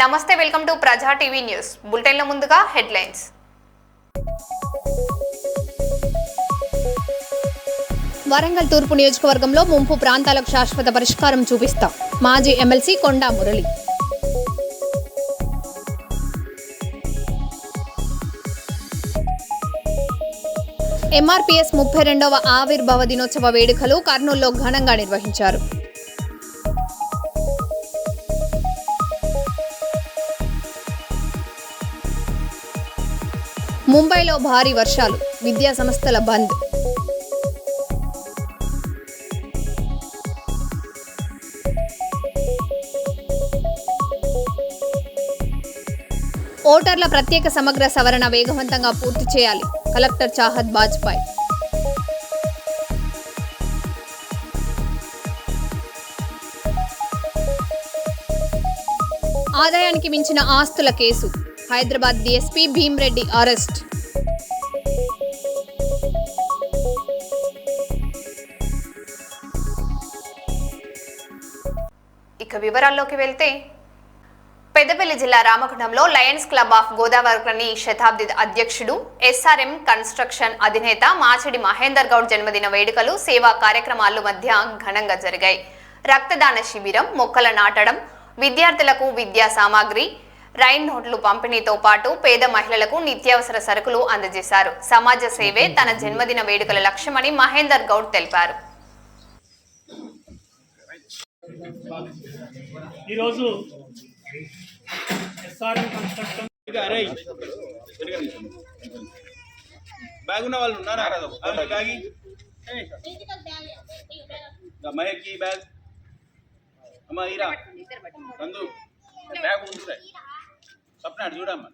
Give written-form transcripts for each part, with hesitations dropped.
నమస్తే, welcome to ప్రజా TV news bulletin లో ముందుగా హెడ్లైన్స్. వరంగల్ తూర్పు నియోజకవర్గంలో ముంపు ప్రాంతాలకు శాశ్వత పరిష్కారం చూపిస్తాం. మాజీ ఎమ్మెల్సీ కొండా మురళి. ఎంఆర్పీఎస్ 32వ ఆవిర్భావ దినోత్సవ వేడుకలు కర్నూలులో ఘనంగా నిర్వహించారు. ముంబైలో భారీ వర్షాలు, విద్యా సంస్థల బంద్. ఓటర్ల ప్రత్యేక సమగ్ర సవరణ వేగవంతంగా పూర్తి చేయాలి. కలెక్టర్ చాహద్ బాజ్పాయ్. ఆదాయానికి మించిన ఆస్తుల case, Hyderabad DSP Bhim Reddy arrest. ఇక వివరాల్లోకి వెళ్తే, పెద్దపల్లి జిల్లా రామగుండంలో లయన్స్ క్లబ్ ఆఫ్ గోదావరి శతాబ్ది అధ్యక్షుడు ఎస్ఆర్ఎం కన్స్ట్రక్షన్ అధినేత మాచిడి మహేందర్ గౌడ్ జన్మదిన వేడుకలు సేవా కార్యక్రమాల మధ్య ఘనంగా జరిగాయి. రక్తదాన శిబిరం, మొక్కల నాటడం, విద్యార్థులకు విద్యా సామాగ్రి, రైన్ నోట్లు పంపిణీతో పాటు పేద మహిళలకు నిత్యావసర సరుకులు అందజేశారు. సమాజ సేవే తన జన్మదిన వేడుకల లక్ష్యమని మహేందర్ గౌడ్ తెలిపారు. ఈరోజు ఎస్ఆర్ఎం కన్స్ట్రక్షన్ బ్యాగ్ ఉన్న వాళ్ళు ఉన్నారా? బ్యాగ్ మహేకి బ్యాగ్ అమ్మ ఈరా నందు బ్యాగ్ ఉంటుంది స్వప్న అటు చూడమ్మా.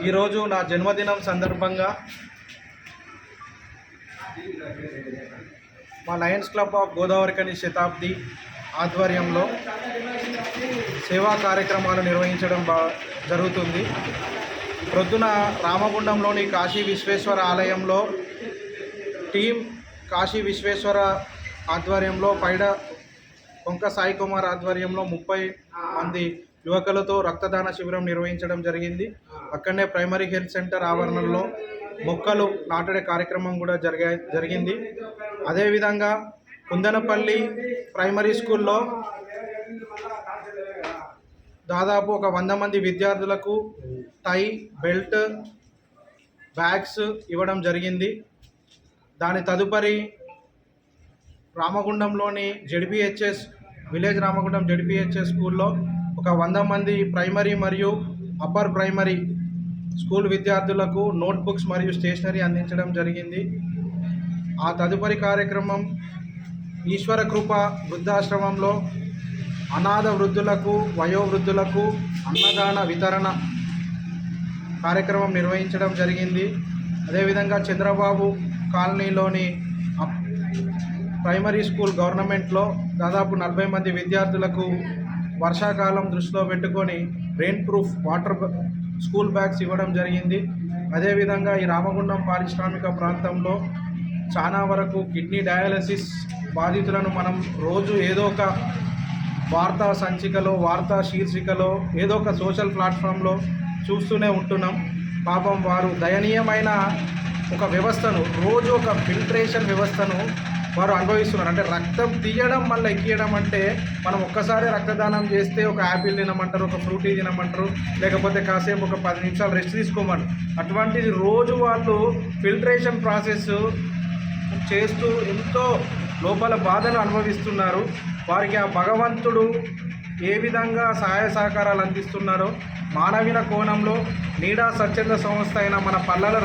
ఈరోజు నా జన్మదినం సందర్భంగా మా లయన్స్ క్లబ్ ఆఫ్ గోదావరి శతాబ్ది ఆధ్వర్యంలో సేవా కార్యక్రమాలు నిర్వహించడం జరుగుతుంది. ప్రొద్దున రామగుండంలోని కాశీ విశ్వేశ్వర ఆలయంలో టీం కాశీ విశ్వేశ్వర ఆధ్వర్యంలో పైడ కొంక సాయి కుమార్ ఆధ్వర్యంలో 30 మంది యువకులతో రక్తదాన శిబిరం నిర్వహించడం జరిగింది. అక్కడనే ప్రైమరీ హెల్త్ సెంటర్ ఆవరణలో మొక్కలు నాటే కార్యక్రమం కూడా జరిగింది. అదేవిధంగా కుందనపల్లి ప్రైమరీ స్కూల్లో దాదాపు ఒక 100 మంది విద్యార్థులకు టై, బెల్ట్, బ్యాగ్స్ ఇవ్వడం జరిగింది. దాని తదుపరి రామగుండంలోని జెడ్పిహెచ్ఎస్ విలేజ్ రామగుండం జెడ్పిహెచ్ఎస్ స్కూల్లో ఒక 100 మంది ప్రైమరీ మరియు అప్పర్ ప్రైమరీ స్కూల్ విద్యార్థులకు నోట్బుక్స్ మరియు స్టేషనరీ అందించడం జరిగింది. ఆ తదుపరి కార్యక్రమం ఈశ్వర కృప వృద్ధాశ్రమంలో అనాథ వృద్ధులకు, వయోవృద్ధులకు అన్నదాన వితరణ కార్యక్రమం నిర్వహించడం జరిగింది. అదేవిధంగా చంద్రబాబు కాలనీలోని ప్రైమరీ స్కూల్ గవర్నమెంట్లో దాదాపు 40 మంది విద్యార్థులకు వర్షాకాలం దృష్టిలో పెట్టుకొని rain proof water school bags ఇవ్వడం జరిగింది. అదేవిధంగా ఈ రామగుండం పారిశ్రామిక ప్రాంతంలో చాలా వరకు కిడ్నీ డయాలసిస్ బాధితులను మనం రోజు ఏదో ఒక వార్తా సంచికలో, వార్తా శీర్షికలో, ఏదో ఒక సోషల్ ప్లాట్ఫామ్లో చూస్తూనే ఉంటున్నాం. పాపం వారు దయనీయమైన ఒక వ్యవస్థను, రోజు ఒక ఫిల్ట్రేషన్ వ్యవస్థను వారు అనుభవిస్తున్నారు. అంటే రక్తం తీయడం మళ్ళీ ఎక్కియడం అంటే మనం ఒక్కసారి రక్తదానం చేస్తే ఒక యాపిల్ తినమంటారు, ఒక ఫ్రూటీ తినమంటారు, లేకపోతే కాసేపు ఒక 10 నిమిషాలు రెస్ట్ తీసుకోమంటారు. అటువంటిది రోజు వాళ్ళు ఫిల్ట్రేషన్ ప్రాసెస్ చేస్తూ ఎంతో లోపల బాధను అనుభవిస్తున్నారు. వారికి ఆ భగవంతుడు ఏ విధంగా సహాయ సహకారాలు అందిస్తున్నారో మానవీయ కోణంలో నీడా స్వచ్ఛంద సంస్థ అయిన మన పల్లల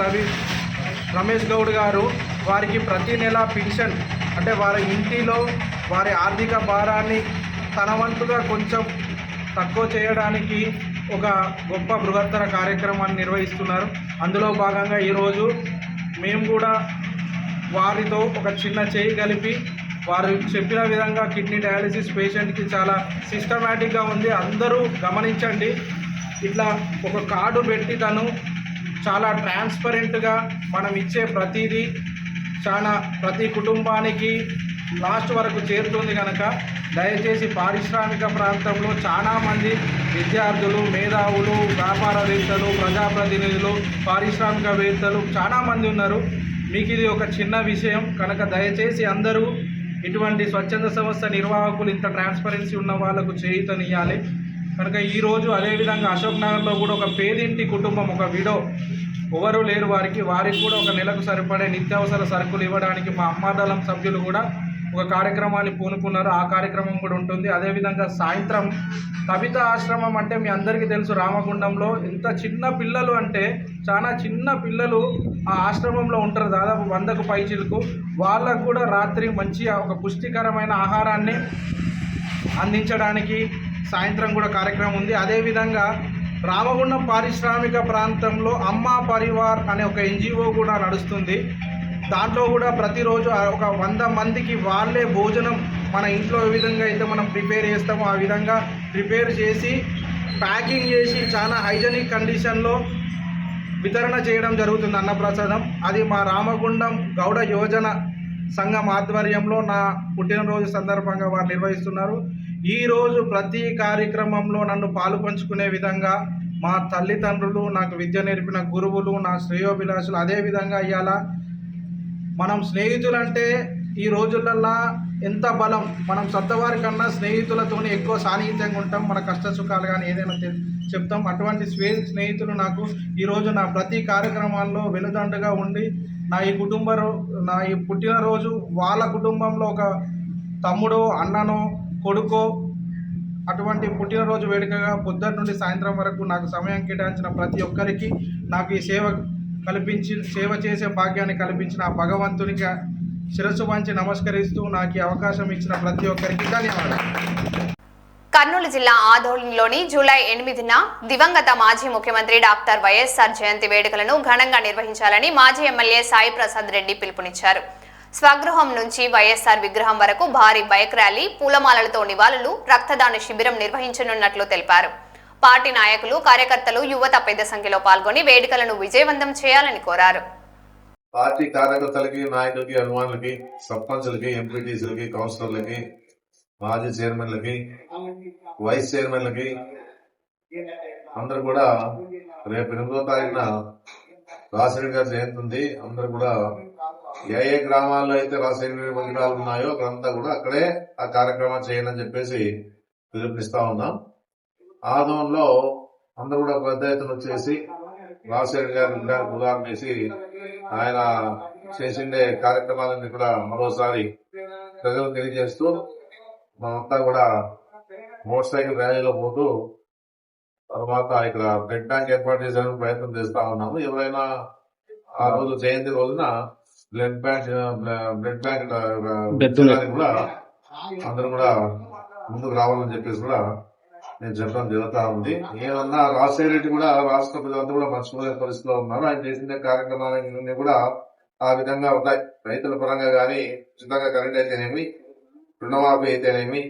రమేష్ గౌడ్ గారు వారికి ప్రతి నెల పెన్షన్ అంటే వారి ఇంటిలో వారి ఆర్థిక భారాన్ని తన వంతుగా కొంచెం తక్కువ చేయడానికి ఒక గొప్ప బృహత్తర కార్యక్రమాన్ని నిర్వహిస్తున్నారు. అందులో భాగంగా ఈరోజు మేము కూడా వారితో ఒక చిన్న చేయి కలిపి వారు చెప్పిన విధంగా కిడ్నీ డయాలసిస్ పేషెంట్కి చాలా సిస్టమేటిక్గా ఉంది. అందరూ గమనించండి, ఇట్లా ఒక కార్డు పెట్టి తను చాలా ట్రాన్స్పరెంట్గా మనం ఇచ్చే ప్రతిదీ ప్రతి కుటుంబానికి లాస్ట్ వరకు చేరుతుంది. కనుక దయచేసి పారిశ్రామిక ప్రాంతంలో చాలామంది విద్యార్థులు, మేధావులు, వ్యాపారవేత్తలు, ప్రజాప్రతినిధులు, పారిశ్రామికవేత్తలు చాలామంది ఉన్నారు. మీకు ఇది ఒక చిన్న విషయం కనుక దయచేసి అందరూ ఇటువంటి స్వచ్ఛంద సంస్థ నిర్వాహకులు ఇంత ట్రాన్స్పరెన్సీ ఉన్న వాళ్ళకు చేయూతనియాలి. కనుక ఈరోజు అదేవిధంగా అశోక్ నగర్లో కూడా ఒక పేదింటి కుటుంబం, ఒక విడో ఎవరు లేరు, వారికి కూడా ఒక నెలకు సరిపడే నిత్యావసర సరుకులు ఇవ్వడానికి మా అమ్మాదళం సభ్యులు కూడా ఒక కార్యక్రమాన్ని పూనుకున్నారు. ఆ కార్యక్రమం కూడా ఉంటుంది. అదేవిధంగా సాయంత్రం కవిత ఆశ్రమం అంటే మీ అందరికీ తెలుసు, రామగుండంలో ఎంత చిన్న పిల్లలు అంటే చాలా చిన్న పిల్లలు ఆ ఆశ్రమంలో ఉంటారు, దాదాపు 100కు పైచిలకు. వాళ్ళకు కూడా రాత్రి మంచి ఒక పుష్టికరమైన ఆహారాన్ని అందించడానికి సాయంత్రం కూడా కార్యక్రమం ఉంది. అదేవిధంగా రామగుండం పారిశ్రామిక ప్రాంతంలో అమ్మా పరివార్ అనే ఒక NGO కూడా నడుస్తుంది. దాంట్లో కూడా ప్రతిరోజు ఒక 100 మందికి వాళ్ళే భోజనం మన ఇంట్లో ఏ విధంగా అయితే మనం ప్రిపేర్ చేస్తామో ఆ విధంగా ప్రిపేర్ చేసి ప్యాకింగ్ చేసి చాలా హైజెనిక్ కండిషన్లో వితరణ చేయడం జరుగుతుంది అన్నప్రసాదం. అది మా రామగుండం గౌడ యోజన సంఘం ఆధ్వర్యంలో నా పుట్టినరోజు సందర్భంగా వారు నిర్వహిస్తున్నారు. ఈరోజు ప్రతి కార్యక్రమంలో నన్ను పాలు పంచుకునే విధంగా మా తల్లిదండ్రులు, నాకు విద్య నేర్పిన గురువులు, నా శ్రేయోభిలాషులు, అదేవిధంగా ఇవాళ మనం స్నేహితులంటే ఈ రోజులల్లో ఎంత బలం, మనం సొంతవారి కన్నా స్నేహితులతోనే ఎక్కువ సాన్నిహిత్యంగా ఉంటాం. మన కష్ట సుఖాలు కానీ ఏదైనా చెప్తాం. అటువంటి స్నేహితులు నాకు ఈరోజు నా ప్రతి కార్యక్రమాల్లో వెనుదండగా ఉండి నా ఈ పుట్టినరోజు వాళ్ళ కుటుంబంలో ఒక తమ్ముడో, అన్ననో, కొడుకో అటువంటి పుట్టినరోజు వేడుకగా పొద్దున్న నుండి సాయంత్రం వరకు నాకు సమయం కేటాయించిన ప్రతి ఒక్కరికి, నాకు ఈ సేవ చేసే భాగ్యాన్ని కల్పించిన ఆ భగవంతునికి శిరస్సు వంచి నమస్కరిస్తూ నాకు ఈ అవకాశం ఇచ్చిన ప్రతి ఒక్కరికి ధన్యవాదాలు. కర్నూలు జిల్లా ఆదోళనలోని జూలై 8న దివంగత మాజీ ముఖ్యమంత్రి డాక్టర్ వైఎస్ఆర్ జయంతి వేడుకలను ఘనంగా నిర్వహించాలని మాజీ ఎమ్మెల్యే సాయి ప్రసాద్ రెడ్డి పిలుపునిచ్చారు. స్వగృహం నుంచి వైఎస్ఆర్ విగ్రహం వరకు భారీ బైక్ ర్యాలీ, పూలమాలలతో నివాళులు, రక్తదాన శిబిరం నిర్వహించనున్నట్లు తెలిపారు. పార్టీ నాయకులు, కార్యకర్తలు, యువత పెద్ద సంఖ్యలో పాల్గొని వేడుకలను విజయవంతం చేయాలని కోరారు. పార్టీ కార్యకర్తలకి, నాయకులకి, అభిమానులకి, సర్పంచులకి, ఎంపీటీసీలకి, కౌన్సిలర్లకి, మాజీ చైర్మన్లకి, వైస్ చైర్మన్లకి అందరూ కూడా రేపు 8వ తారీఖున రాజశేఖర్ గారి జయంతి ఉంది. అందరూ కూడా ఏ గ్రామాల్లో అయితే రాజశేఖర్ విగ్రహాలు ఉన్నాయో అక్కడంతా కూడా అక్కడే ఆ కార్యక్రమం చేయండి అని చెప్పేసి పిలుపునిస్తా ఉన్నాం. ఆదంలో అందరూ కూడా పెద్ద ఎత్తున వచ్చేసి రాజశేఖర్ గారి విగ్రహానికి ఉదాహరణ వేసి ఆయన చేసిండే కార్యక్రమాలన్నీ కూడా మరోసారి ప్రజలకు తెలియజేస్తూ మనమంతా కూడా మోటార్ సైకిల్ ర్యాలీలో పోతూ తర్వాత ఇక్కడ బ్లడ్ బ్యాంక్ ఏర్పాటు చేసేందుకు ప్రయత్నం చేస్తా ఉన్నాము. ఎవరైనా ఆ రోజు జయంతి రోజున బ్లడ్ బ్యాంక్ కూడా అందరూ కూడా ముందుకు రావాలని చెప్పేసి కూడా నేను చెప్పడం జరుగుతా ఉంది. ఏమన్నా రాజశేఖర రెడ్డి కూడా రాష్ట్ర ప్రజలంతా కూడా మర్చిపోయే పరిస్థితిలో ఉన్నారు. ఆయన చేసిన కార్యక్రమాలన్నీ కూడా ఆ విధంగా ఉన్నాయి. రైతుల పరంగా కానీ, ఉచితంగా కరెంట్ అయితేనేమి, రుణమాఫీ అయితేనేమి,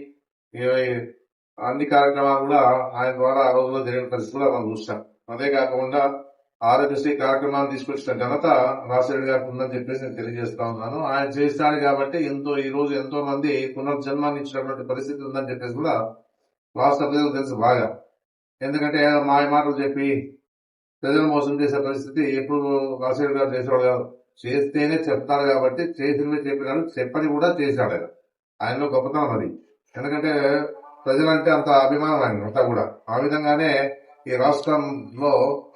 అన్ని కార్యక్రమాలు కూడా ఆయన ద్వారా ఆ రోజుల్లో జరిగిన పరిస్థితి కూడా మనం చూస్తాం. అదే కాకుండా ఆరోగ్యశ్రీ కార్యక్రమాన్ని తీసుకొచ్చిన ఘనత రాజశేఖర గారికి ఉందని చెప్పేసి నేను తెలియజేస్తా ఉన్నాను. ఆయన చేస్తాడు కాబట్టి ఈ రోజు ఎంతో మంది పునర్జన్మాన్ని ఇచ్చినటువంటి పరిస్థితి ఉందని చెప్పేసి కూడా రాష్ట్ర ప్రజలకు తెలుసు బాగా. ఎందుకంటే మాయ మాటలు చెప్పి ప్రజలు మోసం చేసే పరిస్థితి ఎప్పుడు రాజశేఖర గారు చేసేవాడు కాదు. చేస్తేనే చెప్తాడు కాబట్టి చేసినవి చెప్పినాడు, చెప్పని కూడా చేశాడు. ఆయనలో గొప్పతనం అది. ఎందుకంటే ప్రజలంటే అంత అభిమానం ఆయన అంతా కూడా. ఆ విధంగానే ఈ రాష్ట్రంలో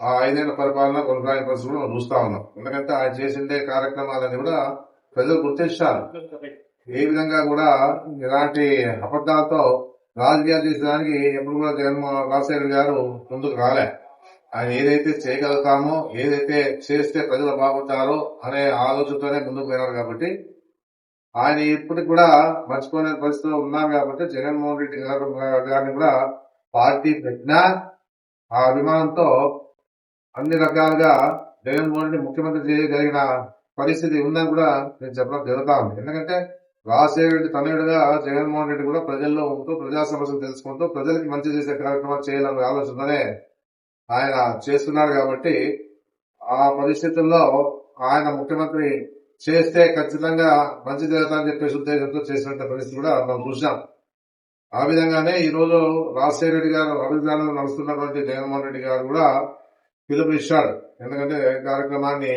ఆ 5 ఏళ్ల పరిపాలన కొనసాగిన పరిస్థితి మనం చూస్తా ఉన్నాం. ఎందుకంటే ఆయన చేసిండే కార్యక్రమాలని కూడా ప్రజలు గుర్తించారు. ఏ విధంగా కూడా ఇలాంటి అబద్దాలతో రాజకీయాలు చేసేదానికి ఎప్పుడు కూడా రాజశేఖర్ గారు ముందుకు రాలే. ఆయన ఏదైతే చేయగలుగుతామో, ఏదైతే చేస్తే ప్రజలు బాగుంటారో అనే ఆలోచనతోనే ముందుకు పోయినారు. కాబట్టి ఆయన ఇప్పటికి కూడా మర్చిపోయిన పరిస్థితిలో ఉన్నారు. కాబట్టి జగన్మోహన్ రెడ్డి గారిని కూడా పార్టీ పెట్టినా ఆ అభిమానంతో అన్ని రకాలుగా జగన్మోహన్ రెడ్డి ముఖ్యమంత్రి చేయగలిగిన పరిస్థితి ఉందని కూడా నేను చెప్పడం జరుగుతా ఉంది. ఎందుకంటే రాజశేఖర రెడ్డి తనయుడుగా జగన్మోహన్ రెడ్డి కూడా ప్రజల్లో ఉంటూ ప్రజా సమస్యలు తెలుసుకుంటూ ప్రజలకి మంచి చేసే కార్యక్రమాలు చేయాలనే ఆలోచనతోనే ఆయన చేస్తున్నారు. కాబట్టి ఆ పరిస్థితుల్లో ఆయన ముఖ్యమంత్రి చేస్తే ఖచ్చితంగా మంచి జరుగుతుందని చెప్పేసి ఉద్దేశంతో చేసినట్టు పరిస్థితి కూడా మనం చూసాం. ఆ విధంగానే ఈ రోజు రాజశేఖర రెడ్డి గారు అభివృద్ధిలో నడుస్తున్నటువంటి జగన్మోహన్ రెడ్డి గారు కూడా పిలుపునిచ్చాడు. ఎందుకంటే కార్యక్రమాన్ని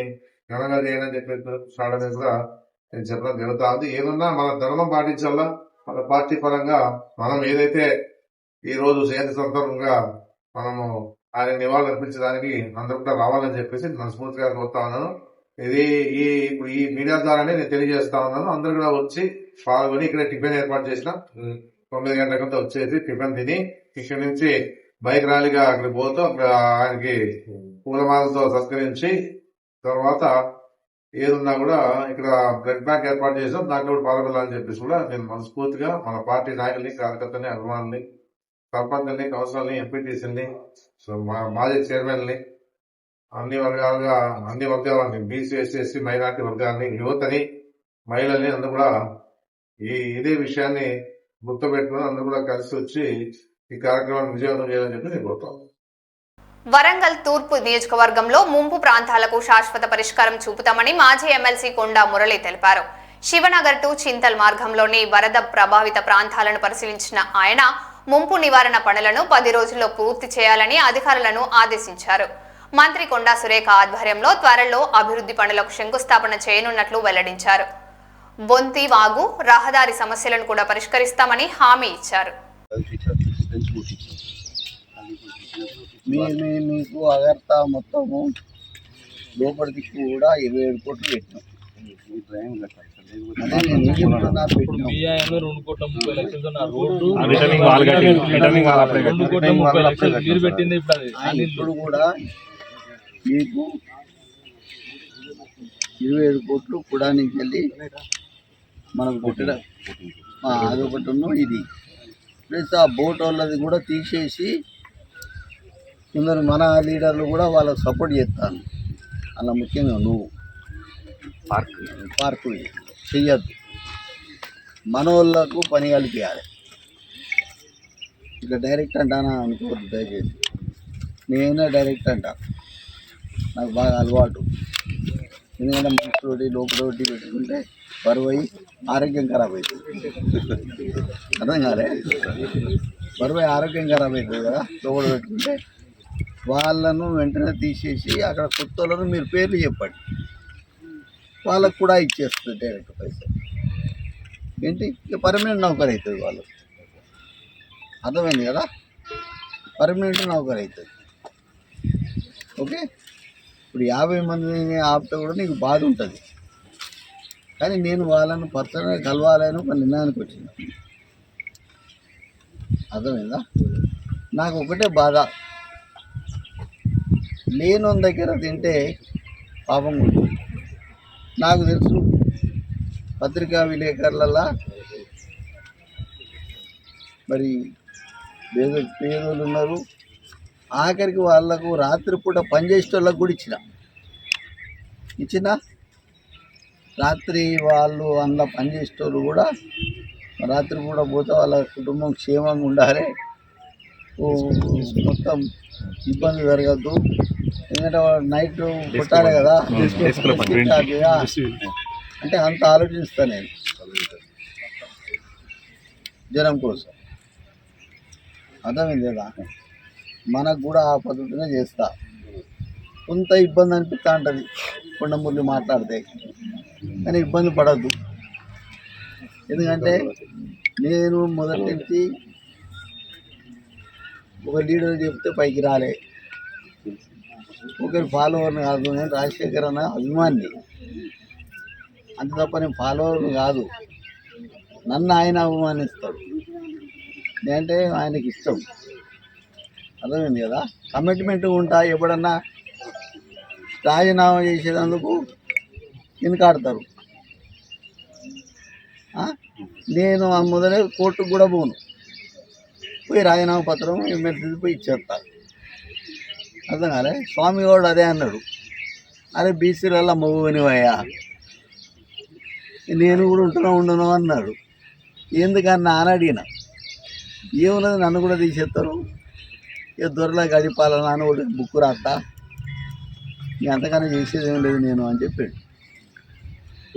ఘనంగా చేయాలని చెప్పేసి కూడా నేను చెప్పడం జరుగుతా ఉంది. ఏదన్నా మన ధర్మం పాటించాలా, మన పార్టీ పరంగా మనం ఏదైతే ఈ రోజు జయంతి సందర్భంగా మనము ఆయన నివాళులు అర్పించడానికి అందరూ కూడా రావాలని చెప్పేసి మనస్ఫూర్తిగా కోరుతా ఉన్నాను. ఇది ఈ మీడియా ద్వారానే నేను తెలియజేస్తా ఉన్నాను. అందరూ కూడా వచ్చి పాల్గొని ఇక్కడ టిఫిన్ ఏర్పాటు చేసిన 9 గంటలకంతా వచ్చేసి టిఫిన్ తిని ఇక్కడ నుంచి బైక్ ర్యాలీగా అక్కడికి పోతూ అక్కడ ఆయనకి పూలమాలతో సత్కరించి తర్వాత ఏదున్నా కూడా ఇక్కడ బ్లడ్ బ్యాంక్ ఏర్పాటు చేసాం, దాంట్లో కూడా పాల్గొనాలని చెప్పేసి కూడా నేను మనస్ఫూర్తిగా మన పార్టీ నాయకుల్ని, కార్యకర్తల్ని, అభిమానుల్ని, సర్పంచ్ని, కౌన్సిలర్ని, ఎంపీటీసీని, మాజీ చైర్మన్ని, అన్ని వర్గాలని బీసీ, ఎస్సీ, ఎస్సీ, మైనార్టీ వర్గాన్ని, యువతని, మహిళల్ని అందరూ కూడా ఇదే విషయాన్ని గుర్తుపెట్టుకుని అందరూ కూడా కలిసి వచ్చి ఈ కార్యక్రమాన్ని విజయవంతం చేయాలని చెప్పి నేను కోరుతాను. వరంగల్ తూర్పు నియోజకవర్గంలో ముంపు ప్రాంతాలకు శాశ్వత పరిష్కారం చూపుతామని మాజీ ఎమ్మెల్సీ కొండా మురళి తెలిపారు. శివనగర్ టు చింతల్ మార్గంలోని వరద ప్రభావిత ప్రాంతాలను పరిశీలించిన ఆయన ముంపు నివారణ పనులను 10 రోజుల్లో పూర్తి చేయాలని అధికారులను ఆదేశించారు. మంత్రి కొండా సురేఖ ఆధ్వర్యంలో త్వరలో అభివృద్ధి పనులకు శంకుస్థాపన చేయనున్నట్లు వెల్లడించారు. బొంతి వాగు రహదారి సమస్యలను కూడా పరిష్కరిస్తామని హామీ ఇచ్చారు. మీకు అగర్తా మొత్తము లోపలికి కూడా 27 కోట్లు పెట్టినాం. ఇప్పుడు కూడా మీకు 27 కోట్లు కూడా నుంచి వెళ్ళి మనకు పెట్టడం అదొకటి ఇది ప్లస్ ఆ బోట్ వాళ్ళది కూడా తీసేసి కొందరు మన లీడర్లు కూడా వాళ్ళకు సపోర్ట్ చేస్తాను. అలా ముఖ్యంగా నువ్వు పార్కు చెయ్యొద్దు, మన వాళ్ళకు పని కలిపియాలి. ఇక డైరెక్ట్ అంటానా అనుకోవద్దు దయచేసి. నేనే డైరెక్ట్ అంటా, నాకు బాగా అలవాటు. ఎందుకంటే మనసులోటి లోపలొట్టి పెట్టుకుంటే బరువు అయ్యి ఆరోగ్యం ఖరాబ్ అవుతుంది. అర్థం కాలే, బరువు అయ్యి ఆరోగ్యం ఖరాబ్ అవుతుంది కదా. లోపల పెట్టుకుంటే వాళ్ళను వెంటనే తీసేసి అక్కడ కొత్త వాళ్ళను మీరు పేర్లు చెప్పండి, వాళ్ళకు కూడా ఇచ్చేస్తుంది డైరెక్ట్ పైసలు. ఏంటి ఇక పర్మనెంట్ నౌకరు అవుతుంది వాళ్ళు. అర్థమైంది కదా, పర్మనెంట్ నౌకరు అవుతుంది. ఓకే, ఇప్పుడు 50 మందిని ఆపితే కూడా నీకు బాధ ఉంటుంది. కానీ నేను వాళ్ళను పర్సనల్గా కలవాలని ఒక నిర్ణయానికి వచ్చిన. అర్థమైందా, నాకు ఒకటే బాధ, లేని దగ్గర తింటే పాపం ఉంటుంది. నాకు తెలుసు పత్రికా విలేకరులలో మరి పేదోళ్ళు ఉన్నారు. ఆఖరికి వాళ్ళకు రాత్రిపూట పనిచేసే వాళ్ళకు కూడా ఇచ్చిన రాత్రి వాళ్ళు అందులో పనిచేసేటోళ్ళు కూడా రాత్రిపూట పోతే వాళ్ళ కుటుంబం క్షేమంగా ఉండాలి, మొత్తం ఇబ్బంది జరగద్దు. ఎందుకంటే వాళ్ళు నైట్ కొట్టాలి కదా, అంటే అంత ఆలోచిస్తాను నేను జనం కోసం. అర్థమైంది కదా, మనకు కూడా ఆ పద్ధతినే చేస్తా. కొంత ఇబ్బంది అనిపిస్తూ ఉంటుంది కొండమురళి మాట్లాడితే, కానీ ఇబ్బంది పడద్దు. ఎందుకంటే నేను మొదటి నుంచి ఒక లీడర్ చెప్తే పైకి రాలే, ఒకరి ఫాలోవర్ని కాదు. నేను రాజశేఖర్ అన్న అభిమాని, అంత తప్ప నేను ఫాలోవర్ని కాదు. నన్ను ఆయన అభిమానిస్తాడు. నేనంటే ఆయనకి ఇష్టం, అర్థమైంది కదా. కమిట్మెంట్ ఉంటా ఎప్పుడన్నా రాజీనామా చేసేందుకు వెనుకాడతారు. నేను మొదలే కోర్టుకు కూడా పోను, పోయి రాజీనామా పత్రం ఎమ్మెల్సీ పోయి ఇచ్చేస్తా. అర్థం కాలే. స్వామి గౌడ్ అదే అన్నాడు, అరే బీసీలలో మగువనివయ్యా, నేను కూడా ఉండను అన్నాడు. ఎందుకన్నా అని అడిగిన, ఏమున్నది నన్ను కూడా తీసేస్తారు, ఇక దొరలా గడిపాలన్నా అని ఒకటి బుక్ రాస్తా, ఇక అంతకన్నా చేసేది ఏం లేదు నేను అని చెప్పాడు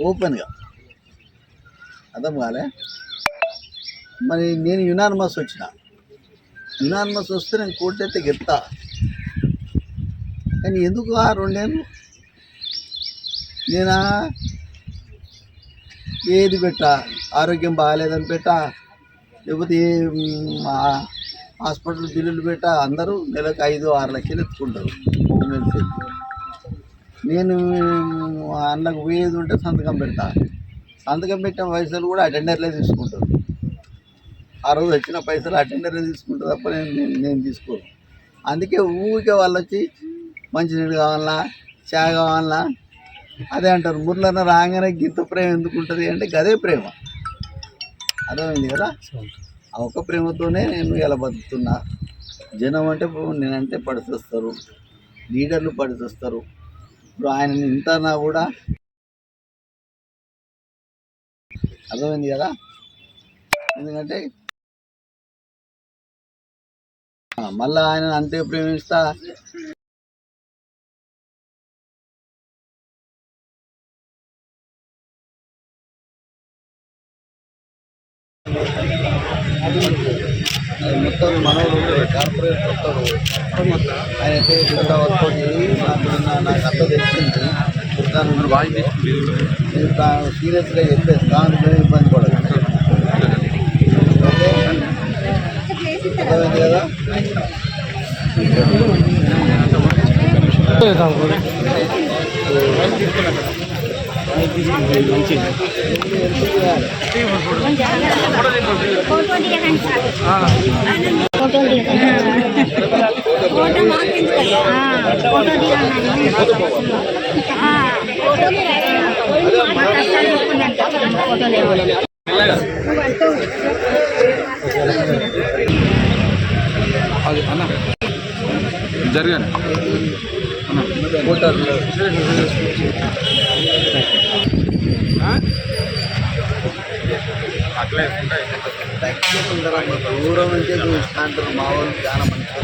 ఓపెన్గా. అర్థం కాలే. మరి నేను యునానిమస్ వచ్చిన, యునానిమస్ వస్తే నేను కోర్టు అయితే గెలుతా, కానీ ఎందుకు ఆ 2 ఏళ్ళు నేనా ఏది పెట్టా, ఆరోగ్యం బాగాలేదని పెట్టా, లేకపోతే హాస్పిటల్ బిల్లులు పెట్టా, అందరూ నెలకు 5-6 లక్షలు ఎత్తుకుంటారు. నేను అన్నకు పోయేది ఉంటే సంతకం పెడతా, సంతకం పెట్టిన పైసలు కూడా అటెండర్లే తీసుకుంటారు. ఆ రోజు వచ్చిన పైసలు అటెండర్లే తీసుకుంటారు తప్ప నేను తీసుకోను. అందుకే ఊరికే వాళ్ళు వచ్చి మంచినీళ్ళు కావాలన్నా, చాయ్ కావాలన్నా అదే అంటారు. మురళన్న రాగానే గింత ప్రేమ ఎందుకు ఉంటుంది అంటే గదే ప్రేమ, అర్థమైంది కదా. ఆ ఒక్క ప్రేమతోనే నేను ఇలా బతుకుతున్నా. జనం అంటే నేనంటే పడిచొస్తారు, లీడర్లు పడిచొస్తారు. ఇప్పుడు ఆయన ఇంతనా కూడా అర్థమైంది కదా. ఎందుకంటే మళ్ళీ ఆయన అంతే ప్రేమిస్తా. మొత్తం మనోడు కార్పొరేట్ వస్తాడు, ఆయన అయితే పెద్ద వర్క్ నాకు అంత తెలిసింది. నేను సీరియస్గా చెప్పేస్తా, అందుకని ఇబ్బంది పడదు. ఓకే, అర్థమైంది కదా. జరగండి దూరం నుంచి చూస్తాంటారు మా వాళ్ళు చాలా మంచిగా.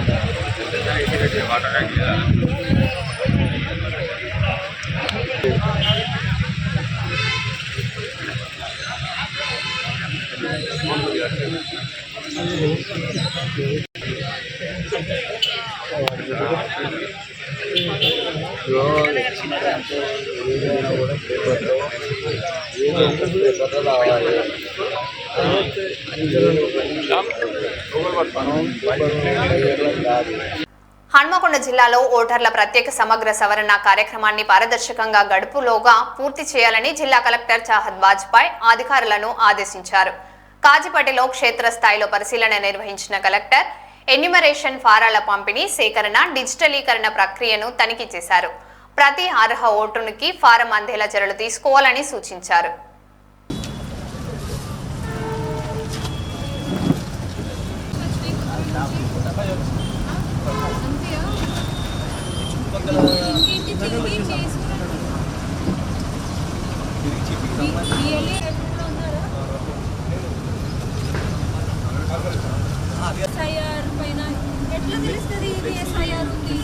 ఏదైనా కూడా పేపర్లో రావాలి. హన్మకొండ జిల్లాలో ఓటర్ల ప్రత్యేక సమగ్ర సవరణ కార్యక్రమాన్ని పారదర్శకంగా గడుపులోగా పూర్తి చేయాలని జిల్లా కలెక్టర్ చాహద్ వాజ్పాయ్ అధికారులను ఆదేశించారు. కాజిపేటలో క్షేత్రస్థాయిలో పరిశీలన నిర్వహించిన కలెక్టర్ ఎన్యూమరేషన్ ఫారాల పంపిణీ, సేకరణ, డిజిటలీకరణ ప్రక్రియను తనిఖీ చేశారు. ప్రతి అర్హ ఓటునికి ఫారం అందేలా చర్యలు తీసుకోవాలని సూచించారు. ఎస్ఐఆర్ పైన ఎట్లా తెలుస్తుంది ఇది ఎస్ఐఆర్ ఉంది?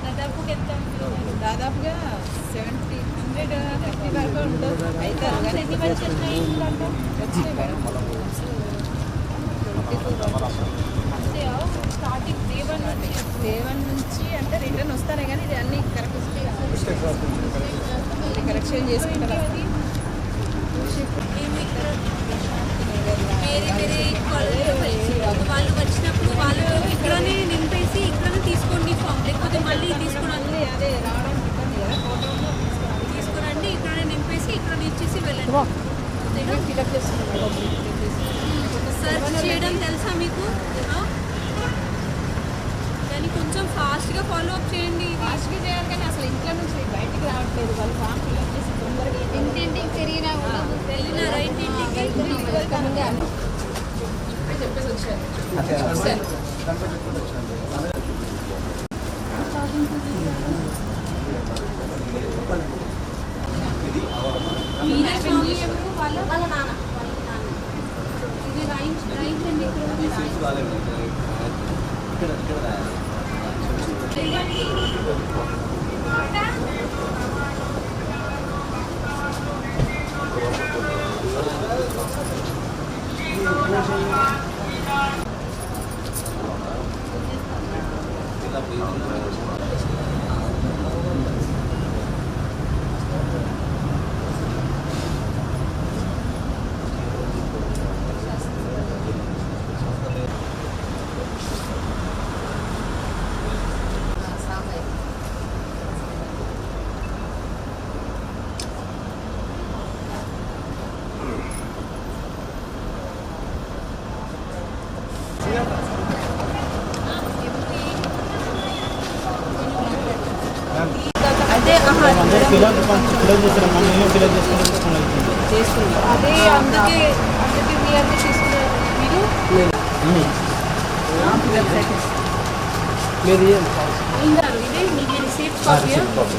దాదాపుగా ఎంత దాదాపుగా 70-150 వరకు ఉండదు అవుతారు కానీ ఎన్ని మంత్స్ వచ్చినాయి వచ్చినాయి మేడం అంటే స్టార్టింగ్ డే 1 నుంచి అంటే రిటర్న్ వస్తారే కానీ ఇది అన్ని కరెక్ట్ కరెక్షన్ చేసుకుంటారు వేరే వేరే వాళ్ళు వచ్చినప్పుడు వాళ్ళు ఇక్కడనే నింపేసి ఇక్కడనే తీసుకోండి ఫామ్, లేకపోతే మళ్ళీ తీసుకురండి. అదే రావడం ఇబ్బంది కదా ఫోటోలో తీసుకురండి, ఇక్కడనే నింపేసి ఇక్కడ ఇచ్చేసి వెళ్ళండి. ఫిల్అప్ చేస్తున్నాం సర్చ్ చేయడం తెలుసా మీకు? దాన్ని కొంచెం ఫాస్ట్గా ఫాలో అప్ చేయండి. ఫాస్ట్గా చేయాలి కానీ అసలు ఇంట్లో నుంచి బయటికి రావట్లేదు వాళ్ళు ఫామ్ ఫిల్అప్ చేసి తొందరగా ఇంటింటికి తిరిగినా కూడా వెళ్ళినారా ఇంటింటికి? చెప్పేసి వచ్చారు మీరే స్వామి ఎవరు? వాళ్ళ నాన్న. ఇది రాయించండి. అదే అందుకే మీ అన్నీ తీసుకున్నారు మీరు ఇదే మీకు రిసీప్ట్ కాపీ.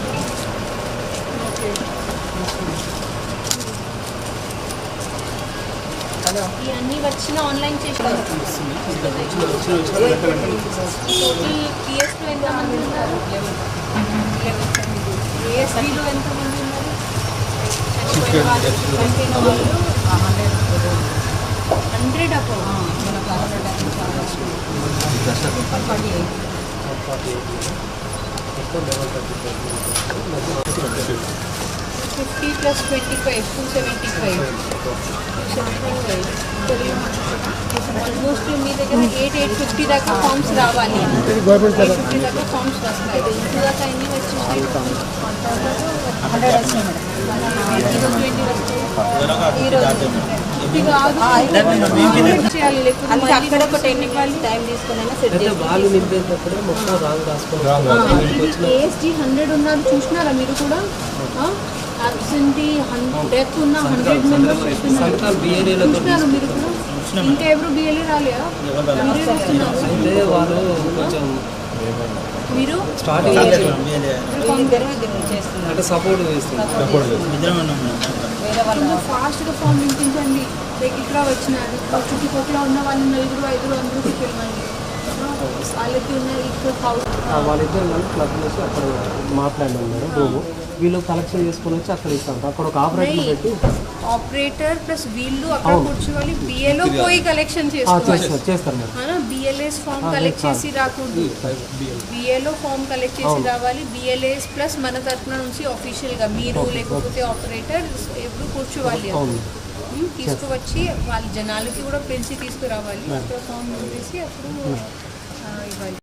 ఇవన్నీ వచ్చిన ఆన్లైన్ చేస్తారు. టోటల్ పిఎస్లో ఎంతమంది ఉన్నారు? ఏఎస్బీలో ఎంతమంది ఉన్నారు? చనిపోయిన వాళ్ళు 100 అప్పుడు 50 + 25 275 ఆల్మోస్ట్ మీ దగ్గర 850 దాకా ఫామ్స్ రావాలి. 850 దాకా ఫామ్స్ వస్తాయి. ఇప్పుడు దాకా ఎన్ని వచ్చినాయి? 100 వచ్చినాయి మేడం. 20 వస్తాయి. చేయాలి లేకపోతే అక్కడ ఒక టెక్నికల్ టైం తీసుకుని సెట్ చేయాలి. ఏఎస్జీ 100 ఉన్నారు చూసినారా మీరు కూడా? అబ్సెంటీ డెత్ ఉన్న 100 మెంబర్స్ చూస్తున్నారు మీరు కూడా. ఇంకా ఎవరు బిఎల్ఏ రాలేదా? మీరు ఫాస్ట్గా ఫామ్ నింపించండి. ఇక్కడ వచ్చినారు చుట్టుపక్కల ఉన్న వాళ్ళు 4-5 అందరూ తీసుకెళ్ళండి. వాళ్ళకి ఉన్న ఇక్కడ వాళ్ళిద్దరు కలిసి క్లబ్ చేసి అక్కడ మాట్లాడినాం మేడం. రూము వీళ్ళు కలెక్షన్ చేసుకొని వచ్చి అక్కడ ఇస్తాం. అక్కడ ఒక ఆపరేటర్ పెట్టి ఆపరేటర్ ప్లస్ వీళ్ళు అక్కడ కూర్చోవాలి. బిఏలో పోయి కలెక్షన్ చేస్తారు మేడం. బిఎల్ఏస్ ఫామ్ కలెక్ట్ చేసి రాకూడదు. బిఏలో ఫామ్ కలెక్ట్ చేసి రావాలి. బిఎల్ఏస్ ప్లస్ మన తరఫున నుంచి ఆఫీషియల్గా మీరు లేకపోతే ఆపరేటర్ ఎప్పుడు కూర్చోవాలి. తీసుకువచ్చి వాళ్ళ జనాలకి కూడా పెంచి తీసుకురావాలి. అక్కడ ఫామ్ నింపేసి అప్పుడు ఇవ్వాలి.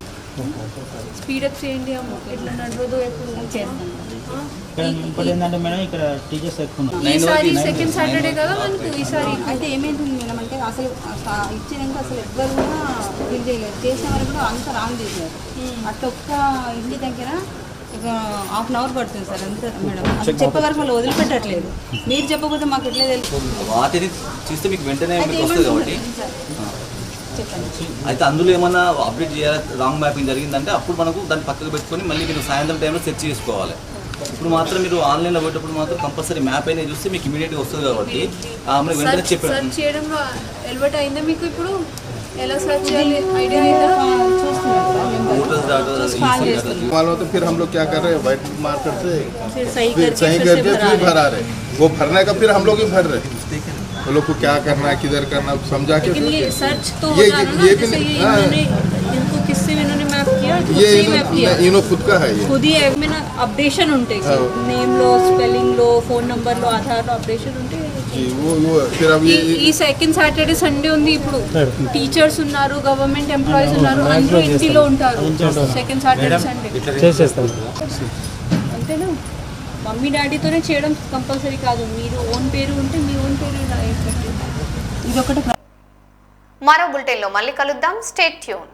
స్పీడప్ చేయండి. ఎట్లా నడవదో ఎప్పుడు ఏంటంటే మేడం ఇక్కడ టీచర్స్ ఎక్కువ ఈసారి సెకండ్ సాటర్డే కదా మనకు. ఈసారి అయితే ఏమైంటుంది మేడం అంటే అసలు ఇచ్చినాక అసలు ఎవ్వరు కూడా ఫిల్ చేయలేదు. చేసిన వరకు కూడా అంత రాంగ్ చేశారు. అట్లా ఒక్క ఇంటి దగ్గర ఒక ½ అవర్ పడుతుంది సార్ అంతే మేడం. అసలు చెప్పే వరకు వాళ్ళు వదిలిపెట్టట్లేదు. మీరు చెప్పకపోతే మాకు ఎట్లా తెలుసు? వాటిని చూస్తే మీకు వెంటనే మీకు వస్తుంది కాబట్టి చెప్పండి. అయితే అందులో ఏమన్నా అప్డేట్ చేయాలి, రాంగ్ మ్యాపింగ్ జరిగిందంటే అప్పుడు మనకు దాన్ని పక్కకు పెట్టుకొని మళ్ళీ మీరు సాయంత్రం టైంలో సెర్చ్ చేసుకోవాలి. ఇప్పుడు మాత్రం మీరు ఆన్లైన్లో పెట్టేటప్పుడు మాత్రం కంపల్సరీ మ్యాప్ అయినా చూస్తే మీకు ఇమీడియట్గా వస్తుంది కాబట్టి మనకి వెంటనే చెప్పారు. సెర్చ్ చేయడంలో అలవాటు అయిందా మీకు? ఇప్పుడు ఎలా సర్చ్ చేయాలి ఐడియా లేదా? ఓటర్స్ డాటా वालों तो फिर हम लोग क्या कर रहे हैं वाइट मार्कर से फिर सही फिर करके सही फिर से करके फिर भरा रहे वो भरने का फिर हम लोग ही भर रहे वो लोग को क्या करना है किधर करना समझा के लेकिन ये सर्च तो ये- होगा ना, ये भी जैसे नहीं- ये हाँ। इन्होंने इनको किससे इन्होंने मैप किया, खुद ये से ही मैप किया, इनो खुद का है ये खुद ही ऐप में ना अपडेशन ఉంటాయి हाँ। నేమ్ లో స్పెల్లింగ్ లో ఫోన్ నంబర్ లో ఆధార్ లో అప్డేషన్ ఉంటాయి. जी वो फिर अब ये ఈ సెకండ్ సాటర్డే సండే ఉంది ఇప్పుడు. టీచర్స్ ఉన్నారు, గవర్నమెంట్ ఎంప్లాయీస్ ఉన్నారు, అందరూ ఇంటిలో ఉంటారు సెకండ్ సాటర్డే సండే. చేసేస్తాం. అంతేనా? మమ్మీ డాడీతోనే చేయడం కంపల్సరీ కాదు, మీరు ఓన్ పేరు ఉంటే మీ ఓన్ పేరు ఇలా ఇది ఒకటి. మరో బులెటిన్లో మళ్ళీ కలుద్దాం. Stay tune.